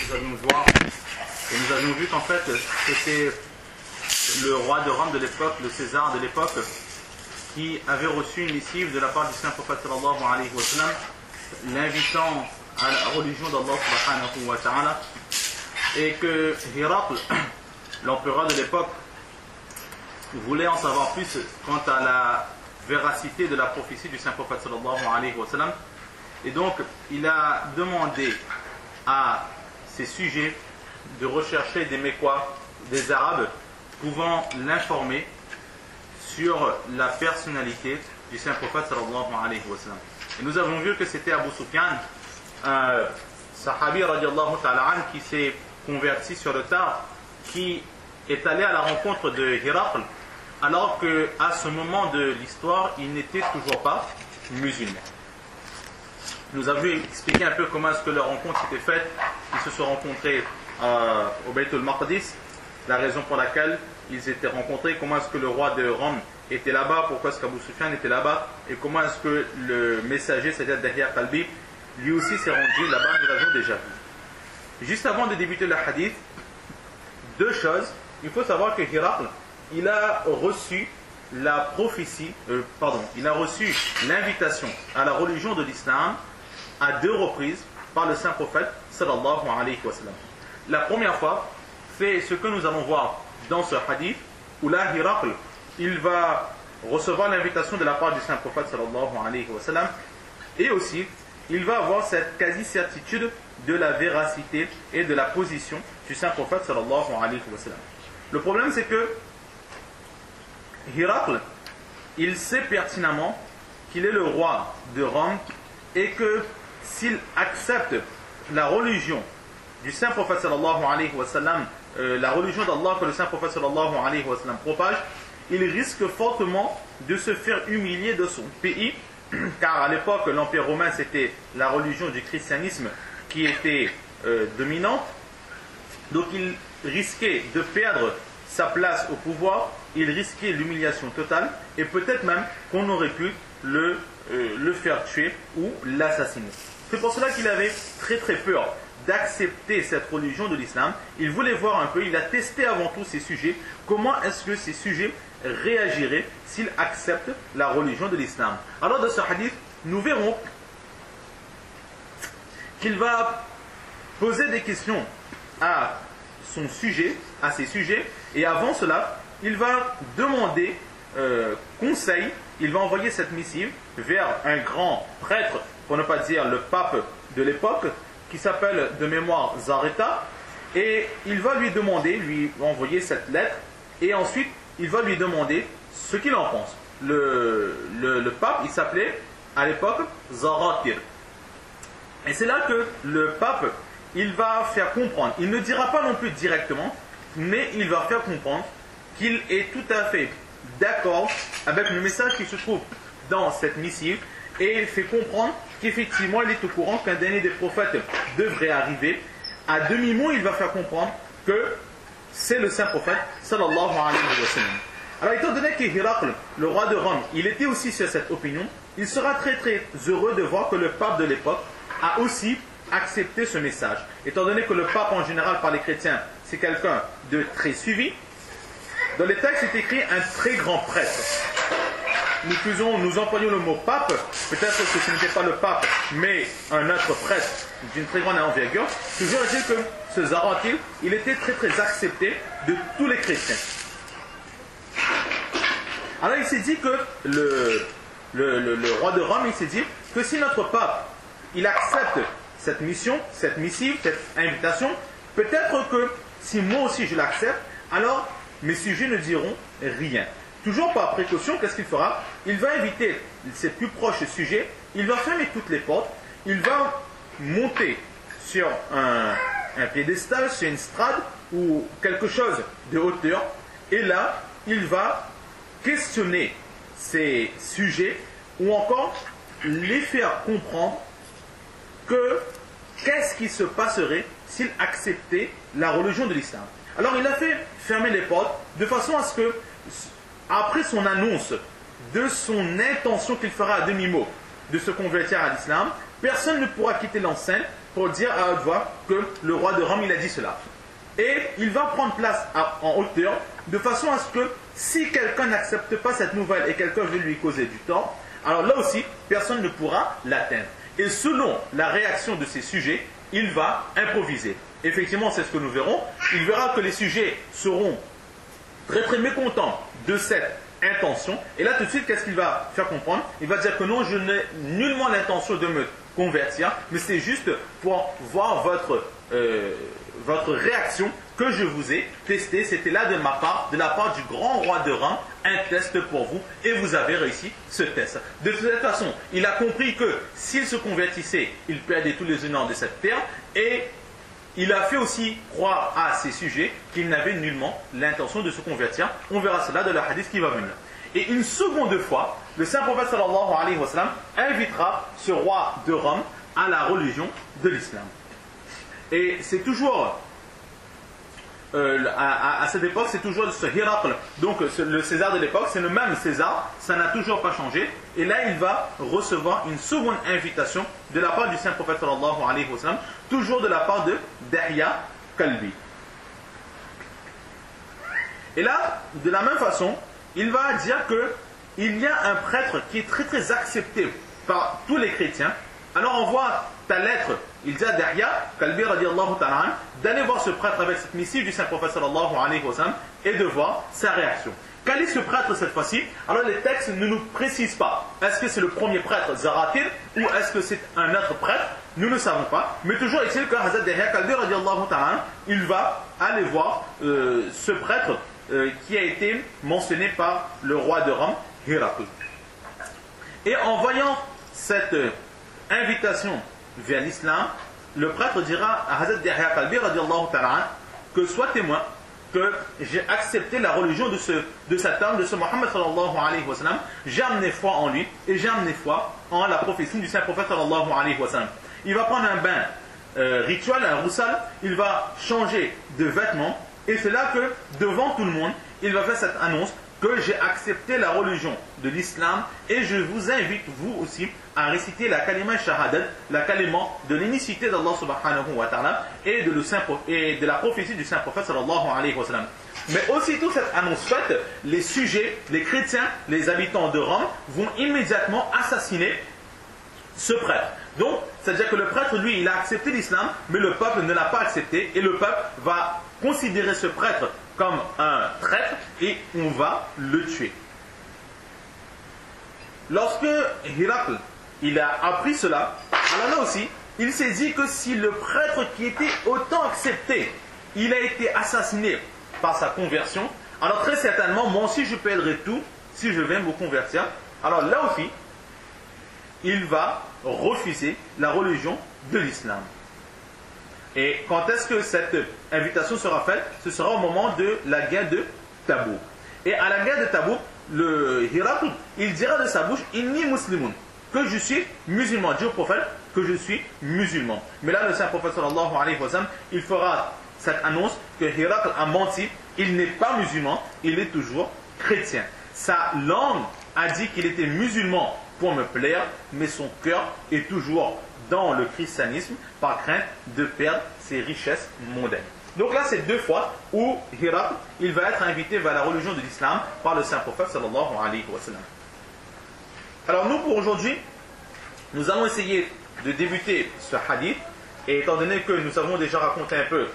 nous avions voir, et nous avions vu qu'en fait c'était le roi de Rome de l'époque, le César de l'époque, qui avait reçu une missive de la part du saint prophète sallallahu alayhi wa sallam, l'invitant à la religion d'Allah subhanahu wa ta'ala, et que Héracle, l'empereur de l'époque, voulait en savoir plus quant à la véracité de la prophétie du saint prophète sallallahu alayhi wa sallam, et donc il a demandé à ses sujets de rechercher des Mécois, des Arabes, pouvant l'informer sur la personnalité du saint prophète sallallahu alayhi wa sallam. Et nous avons vu que c'était Abu Sufyan, un sahabi radiallahu ta'ala an, qui s'est converti sur le tard, qui est allé à la rencontre de Héracle, alors qu'à ce moment de l'histoire, il n'était toujours pas musulman. Nous avons expliqué un peu comment est-ce que leur rencontre s'était faite. Ils se sont rencontrés au Bayt al-Maqdis, la raison pour laquelle ils étaient rencontrés, comment est-ce que le roi de Rome était là-bas, pourquoi est-ce qu'Abu Sufyan était là-bas, et comment est-ce que le messager, c'est-à-dire Dahya Kalbi, lui aussi s'est rendu là-bas, nous l'avons déjà vu. Juste avant de débuter le hadith, deux choses. Il faut savoir que Héracle, il a reçu la prophétie, il a reçu l'invitation à la religion de l'islam à deux reprises par le saint prophète sallallahu alayhi wa sallam. La première fois, c'est ce que nous allons voir dans ce hadith, où là, Héracle, il va recevoir l'invitation de la part du saint prophète sallallahu alayhi wa sallam, et aussi, il va avoir cette quasi-certitude de la véracité et de la position du saint prophète sallallahu alayhi wa sallam. Le problème, c'est que Héracle, il sait pertinemment qu'il est le roi de Rome et que s'il accepte la religion du saint prophète sallallahu alayhi wa sallam, la religion d'Allah que le saint prophète sallallahu alayhi wa sallam propage, il risque fortement de se faire humilier de son pays, car à l'époque l'empire romain c'était la religion du christianisme qui était dominante, donc il risquait de perdre sa place au pouvoir, il risquait l'humiliation totale, et peut-être même qu'on aurait pu le faire tuer ou l'assassiner. C'est pour cela qu'il avait très très peur d'accepter cette religion de l'islam. Il voulait voir un peu, il a testé avant tout ses sujets, comment est-ce que ces sujets réagiraient s'ils acceptent la religion de l'islam. Alors dans ce hadith, nous verrons qu'il va poser des questions à son sujet, à ses sujets, et avant cela, il va demander conseil, il va envoyer cette missive vers un grand prêtre, pour ne pas dire le pape de l'époque, qui s'appelle de mémoire Zareta, et il va lui demander, lui envoyer cette lettre, et ensuite il va lui demander ce qu'il en pense. Le pape, il s'appelait à l'époque Zaratir. Et c'est là que le pape, il va faire comprendre, il ne dira pas non plus directement, mais il va faire comprendre qu'il est tout à fait d'accord avec le message qui se trouve dans cette missive, et il fait comprendre qu'effectivement il est au courant qu'un dernier des prophètes devrait arriver. À demi-mot, il va faire comprendre que c'est le saint prophète sallallahu alayhi wa sallam. Alors étant donné que Héracle, le roi de Rome, il était aussi sur cette opinion, il sera très très heureux de voir que le pape de l'époque a aussi accepté ce message. Étant donné que le pape en général par les chrétiens, c'est quelqu'un de très suivi, dans les textes c'est écrit un très grand prêtre. Nous employons le mot pape, peut-être que ce n'était pas le pape, mais un autre prêtre d'une très grande envergure. Toujours est-il que ce Zaratil, il était très très accepté de tous les chrétiens. Alors il s'est dit que le roi de Rome, il s'est dit que si notre pape, il accepte cette mission, cette missive, cette invitation, peut-être que si moi aussi je l'accepte, alors mes sujets ne diront rien. Toujours par précaution, qu'est-ce qu'il fera? Il va inviter ses plus proches sujets, il va fermer toutes les portes, il va monter sur un piédestal, sur une strade ou quelque chose de hauteur, et là, il va questionner ces sujets ou encore les faire comprendre que qu'est-ce qui se passerait s'ils acceptaient la religion de l'islam. Alors il a fait fermer les portes de façon à ce que, après son annonce de son intention qu'il fera à demi-mot de se convertir à l'islam, personne ne pourra quitter l'enceinte pour dire à haute voix que le roi de Rome il a dit cela. Et il va prendre place en hauteur de façon à ce que si quelqu'un n'accepte pas cette nouvelle et quelqu'un veut lui causer du tort, alors là aussi personne ne pourra l'atteindre. Et selon la réaction de ces sujets, il va improviser. Effectivement, c'est ce que nous verrons. Il verra que les sujets seront très très mécontents de cette intention. Et là tout de suite, qu'est-ce qu'il va faire comprendre? Il va dire que non, je n'ai nullement l'intention de me convertir, mais c'est juste pour voir votre réaction que je vous ai testé. C'était là de la part du grand roi de Rome, un test pour vous, et vous avez réussi ce test. De toute façon, il a compris que s'il se convertissait, il perdait tous les honneurs de cette terre, et il a fait aussi croire à ses sujets qu'il n'avait nullement l'intention de se convertir. On verra cela dans le hadith qui va venir. Et une seconde fois, le saint prophète sallallahu alayhi wa sallam invitera ce roi de Rome à la religion de l'islam. Et c'est toujours, à cette époque, c'est toujours ce Héraclius, donc le César de l'époque, c'est le même César, ça n'a toujours pas changé. Et là, il va recevoir une seconde invitation de la part du saint prophète sallallahu alayhi wa sallam, toujours de la part de Dihya Kalbi. Et là, de la même façon, il va dire qu'il y a un prêtre qui est très très accepté par tous les chrétiens. Alors on voit ta lettre, il dit à Dihya Kalbi radiallahu ta'ala d'aller voir ce prêtre avec cette missive du saint prophète sallallahu alayhi wa sallam et de voir sa réaction. Quel est ce prêtre cette fois-ci? Alors les textes ne nous précisent pas. Est-ce que c'est le premier prêtre Zaratil ou est-ce que c'est un autre prêtre? Nous ne savons pas. Mais toujours est-il que Hazrat Dihya Kalbi radiallahu ta'ala, il va aller voir ce prêtre qui a été mentionné par le roi de Rome, Héraclius. Et en voyant cette invitation vers l'islam, le prêtre dira à Hazrat Dihya Kalbi radiallahu ta'ala que sois témoin que j'ai accepté la religion de cet homme, de ce Mohammed sallallahu alayhi wa sallam. J'ai amené foi en lui et j'ai amené foi en la prophétie du saint prophète sallallahu alayhi wa sallam. Il va prendre un bain rituel, un roussal, il va changer de vêtements et c'est là que devant tout le monde, il va faire cette annonce que j'ai accepté la religion de l'islam et je vous invite vous aussi à réciter la kalima shahadat, la kalima de l'unicité d'Allah subhanahu wa ta'ala et de la prophétie du saint prophète sallallahu alayhi wa sallam. Mais aussitôt cette annonce faite, les sujets, les chrétiens, les habitants de Rome vont immédiatement assassiner ce prêtre. Donc, c'est-à-dire que le prêtre, lui, il a accepté l'islam, mais le peuple ne l'a pas accepté et le peuple va considérer ce prêtre comme un traître et on va le tuer. Lorsque Héraclius il a appris cela, alors là aussi, il s'est dit que si le prêtre qui était autant accepté, il a été assassiné par sa conversion, alors très certainement, moi aussi je perdrai tout si je viens me convertir. Alors là aussi, il va refuser la religion de l'islam. Et quand est-ce que cette invitation sera faite? Ce sera au moment de la guerre de Tabouk. Et à la guerre de Tabouk, le Héraclius, il dira de sa bouche « Inni muslimun » que je suis musulman. Dit au prophète que je suis musulman. Mais là, le saint prophète sallallahu alayhi wa sallam, il fera cette annonce que Héraclius a menti. Il n'est pas musulman, il est toujours chrétien. Sa langue a dit qu'il était musulman pour me plaire, mais son cœur est toujours dans le christianisme par crainte de perdre ses richesses mondaines. Donc là, c'est deux fois où Héraclius, il va être invité vers la religion de l'islam par le saint prophète sallallahu alayhi wa sallam. Alors nous, pour aujourd'hui, nous allons essayer de débuter ce hadith. Et étant donné que nous avons déjà raconté un peu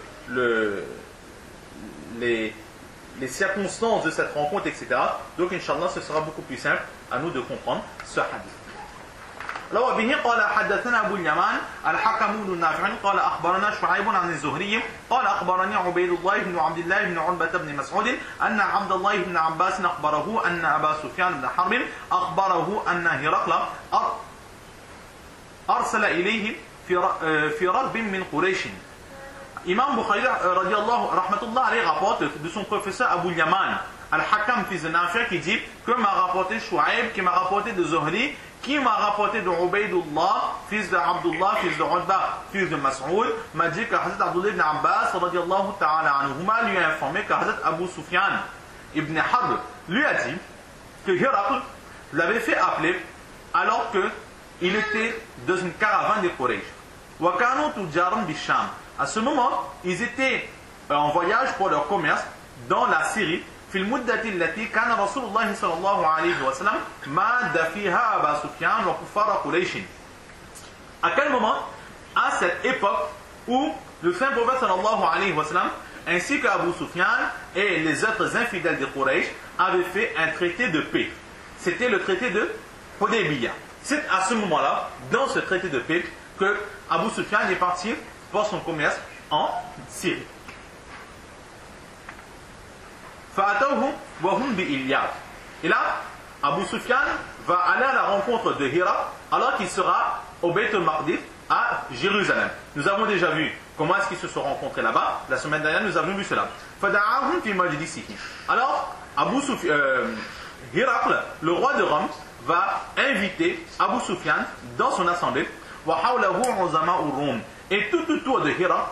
les circonstances de cette rencontre, etc. Donc, Inch'Allah, ce sera beaucoup plus simple à nous de comprendre ce hadith. لو به قال حدثنا أبو اليمان الحكم بن نافع قال أخبرنا شعيب عن الزهري قال أخبرني عبيد الله بن عبد الله بن عتبة بن مسعود أن عبد الله بن عباس أخبره أن أبا سفيان بن حرب أخبره أن هرقل أرسل إليه في ركب من قريش. Imam Bukhari rahmatullah alayhi rapporte de son professeur Abu Yaman Al-Hakam fils de Nafi' qui dit que m'a rapporté Shu'aib, qui m'a rapporté de Zuhri, qui m'a rapporté de Ubaydullah, fils de Abdullah, fils de Utba, fils de Mas'ud, m'a dit que Hazrat Abdullah ibn Abbas radiyallahu ta'ala anhuma lui a informé que Hazrat Abu Sufyan ibn Harb lui a dit que Héraclius l'avait fait appeler alors qu'il était dans une caravane des Quraysh. وَكَانُوا تُجَارًا بِالشَّامِ. À ce moment, ils étaient en voyage pour leur commerce dans la Syrie. في المدة التي كان رسول الله صلى الله عليه وسلم ماد فيها أبا سفيان وكفار قريش. À quel moment? À cette époque où le saint prophète sallallahu alayhi wa sallam ainsi qu'Abu Sufyan et les autres infidèles de Quraysh avaient fait un traité de paix. C'était le traité de Hudaybiyah. C'est à ce moment-là, dans ce traité de paix, que Abu Sufyan est parti pour son commerce en Syrie. Et là, Abu Sufyan va aller à la rencontre de Hira alors qu'il sera au Beit al-Maqdis à Jérusalem. Nous avons déjà vu comment est-ce qu'ils se sont rencontrés là-bas. La semaine dernière, nous avons vu cela. Alors, Hirakl, le roi de Rome, va inviter Abu Sufyan dans son assemblée. Et tout autour de Hira,